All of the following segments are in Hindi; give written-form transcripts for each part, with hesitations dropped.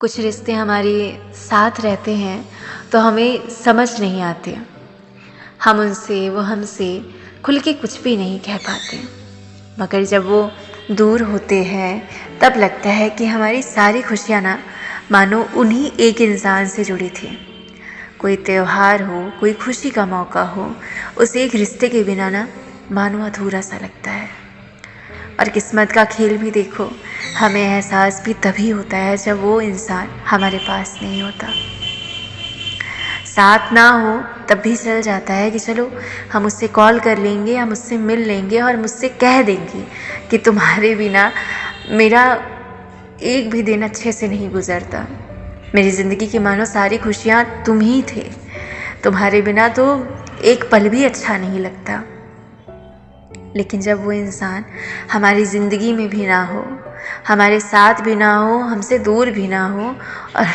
कुछ रिश्ते हमारे साथ रहते हैं तो हमें समझ नहीं आते। हम उनसे, वो हमसे खुल के कुछ भी नहीं कह पाते। मगर जब वो दूर होते हैं तब लगता है कि हमारी सारी खुशियाँ ना मानो उन्हीं एक इंसान से जुड़ी थी। कोई त्योहार हो, कोई खुशी का मौका हो, उस एक रिश्ते के बिना ना मानो अधूरा सा लगता है। और किस्मत का खेल भी देखो, हमें एहसास भी तभी होता है जब वो इंसान हमारे पास नहीं होता। साथ ना हो तब भी चल जाता है कि चलो हम उससे कॉल कर लेंगे, हम उससे मिल लेंगे और मुझसे कह देंगे कि तुम्हारे बिना मेरा एक भी दिन अच्छे से नहीं गुजरता। मेरी ज़िंदगी की मानो सारी खुशियाँ तुम ही थे, तुम्हारे बिना तो एक पल भी अच्छा नहीं लगता। लेकिन जब वो इंसान हमारी ज़िंदगी में भी ना हो, हमारे साथ भी ना हो, हमसे दूर भी ना हो और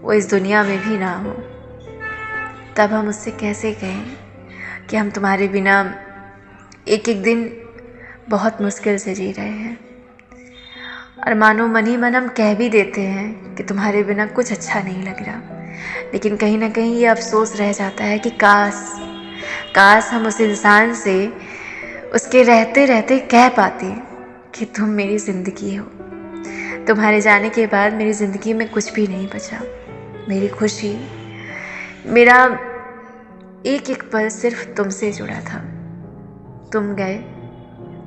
वो इस दुनिया में भी ना हो, तब हम उससे कैसे कहें कि हम तुम्हारे बिना एक एक दिन बहुत मुश्किल से जी रहे हैं। और मानो मन ही मन हम कह भी देते हैं कि तुम्हारे बिना कुछ अच्छा नहीं लग रहा, लेकिन कहीं ना कहीं ये अफसोस रह जाता है कि काश हम उस इंसान से उसके रहते रहते कह पाते कि तुम मेरी ज़िंदगी हो। तुम्हारे जाने के बाद मेरी ज़िंदगी में कुछ भी नहीं बचा। मेरी खुशी, मेरा एक एक पल सिर्फ तुमसे जुड़ा था। तुम गए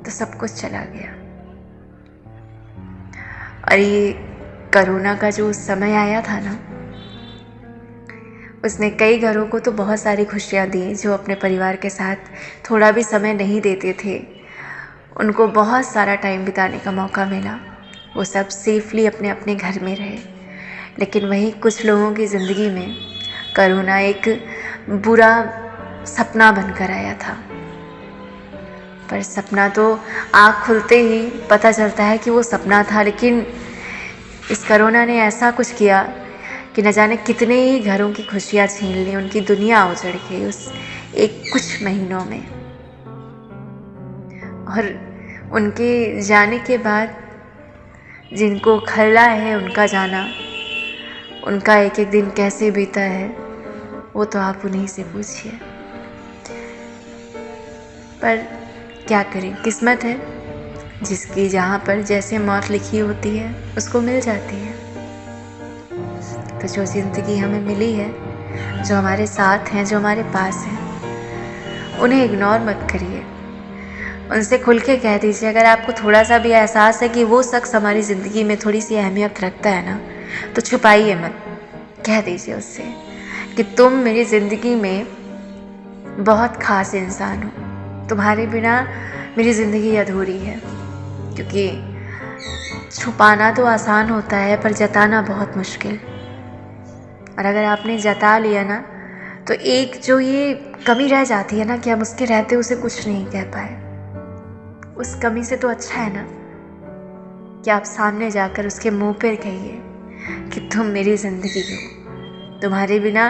तो सब कुछ चला गया। और ये कोरोना का जो समय आया था ना, उसने कई घरों को तो बहुत सारी खुशियाँ दी। जो अपने परिवार के साथ थोड़ा भी समय नहीं देते थे, उनको बहुत सारा टाइम बिताने का मौका मिला। वो सब सेफली अपने अपने घर में रहे। लेकिन वहीं कुछ लोगों की ज़िंदगी में कोरोना एक बुरा सपना बनकर आया था। पर सपना तो आँख खुलते ही पता चलता है कि वो सपना था, लेकिन इस कोरोना ने ऐसा कुछ किया कि न जाने कितने ही घरों की खुशियाँ छीन ली। उनकी दुनिया उजड़ गई उस एक कुछ महीनों में। और उनके जाने के बाद जिनको खला है उनका जाना, उनका एक एक दिन कैसे बीता है वो तो आप उन्हीं से पूछिए। पर क्या करें, किस्मत है, जिसकी जहाँ पर जैसे मौत लिखी होती है उसको मिल जाती है। तो जो ज़िंदगी हमें मिली है, जो हमारे साथ हैं, जो हमारे पास हैं, उन्हें इग्नोर मत करिए। उनसे खुल के कह दीजिए। अगर आपको थोड़ा सा भी एहसास है कि वो शख्स हमारी ज़िंदगी में थोड़ी सी अहमियत रखता है ना, तो छुपाइए मत। कह दीजिए उससे कि तुम मेरी ज़िंदगी में बहुत ख़ास इंसान हो, तुम्हारे बिना मेरी ज़िंदगी अधूरी है। क्योंकि छुपाना तो आसान होता है पर जताना बहुत मुश्किल। और अगर आपने जता लिया ना, तो एक जो ये कमी रह जाती है ना कि हम उसके रहते उसे कुछ नहीं कह पाए, उस कमी से तो अच्छा है ना कि आप सामने जाकर उसके मुंह पर कहिए कि तुम मेरी ज़िंदगी हो, तुम्हारे बिना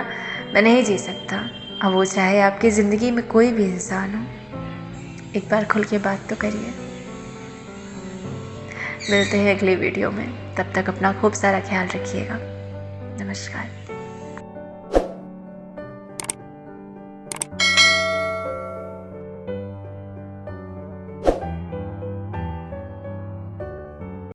मैं नहीं जी सकता। अब वो चाहे आपकी ज़िंदगी में कोई भी इंसान हो, एक बार खुल के बात तो करिए। मिलते हैं अगले वीडियो में, तब तक अपना खूब सारा ख्याल रखिएगा। नमस्कार।